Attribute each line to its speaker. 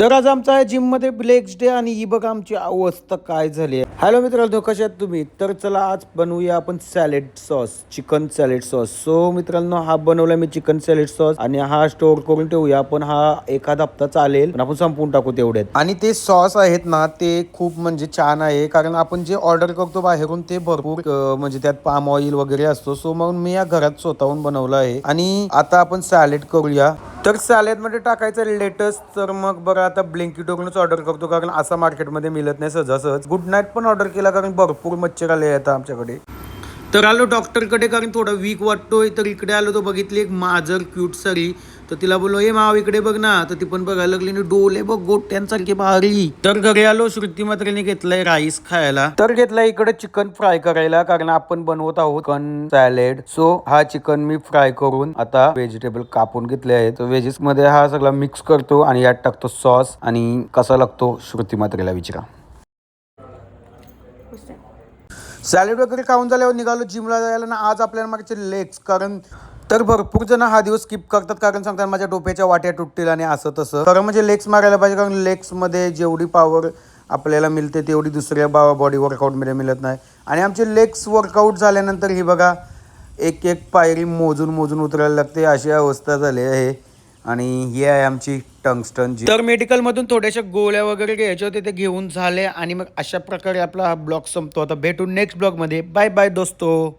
Speaker 1: तर आज आमचा आहे जिम मध्ये लेग्स डे आणि ही बघा आमची अवस्था काय झाली आहे. हॅलो मित्रांनो, कशा आहात तुम्ही? तर चला आज बनवूया आपण salad sauce, chicken salad sauce. So मित्रांनो, हा बनवला मी चिकन सॅलेड सॉस आणि हा स्टोर करून ठेवूया आपण. हा एखादा हप्ता चालेल, पण आपण संपवून टाकू तेवढ्यात. आणि ते सॉस आहेत ना, ते खूप म्हणजे छान आहे, कारण आपण जे ऑर्डर करतो बाहेरून ते भरपूर म्हणजे त्यात पाम ऑइल वगैरे असतो. सो मग मी या घरात स्वतःहून बनवलं आहे. आणि आता आपण सॅलेड करूया. तर सॅलेड मध्ये टाकायचं लेटस. तर मग बघा, आता ब्लिंकिटवरूनच ऑर्डर करतो, कारण असा मार्केटमध्ये मिळत नाही सहजासहज. गुड नाईट पण ऑर्डर केला, कारण भरपूर मच्छर आले आहेत आमच्याकडे. तर आलो डॉक्टरकडे, कारण थोडा वीक वाटतोय. तर इकडे आलो, तो बघितली एक माजर क्यूट सारी. तर तिला बोललो, ए माव इकडे बघ ना. तर ती पण बघायला लागली आणि डोले बघ गोट्यांसारखे भारी. तर घरी आलो, श्रुती मात्रेने घेतलाय राईस खायला. तर घेतलाय इकडे चिकन फ्राय करायला, कारण आपण बनवत आहोत चिकन सॅलेड. सो हा चिकन मी फ्राय करून आता व्हेजिटेबल कापून घेतले आहेत. व्हेजीस मध्ये हा सगळा मिक्स करतो आणि यात टाकतो सॉस. आणि कसा लागतो श्रुती मात्रेला विचारा. सॅलेड वगैरे खाऊन झाल्यावर निघालो जिमला जायला ना. आज आपल्याला मागचे लेग्स, कारण तर भरपूर जण हा दिवस स्किप करतात, कारण सांगतात माझ्या डोक्याच्या वाट्या तुटतील आणि असं तसं. खरं म्हणजे लेग्स मारायला पाहिजे, कारण लेग्स मध्ये जेवढी पॉवर आपल्याला मिळते तेवढी दुसऱ्या बॉडी वर्कआउटमध्ये मिळत नाही. आणि आमचे लेग्स वर्कआउट झाल्यानंतर ही बघा, एक एक पायरी मोजून मोजून उतरायला लागते, अशी अवस्था झाली आहे. आणि ही आहे आमची टंगस्टन जी. तर मेडिकलमधून थोड्याशा गोळ्या वगैरे घ्यायचे होते, ते घेऊन झाले. आणि मग अशा प्रकारे आपला हा ब्लॉग संपतो. आता भेटू नेक्स्ट ब्लॉगमध्ये. बाय बाय दोस्तो.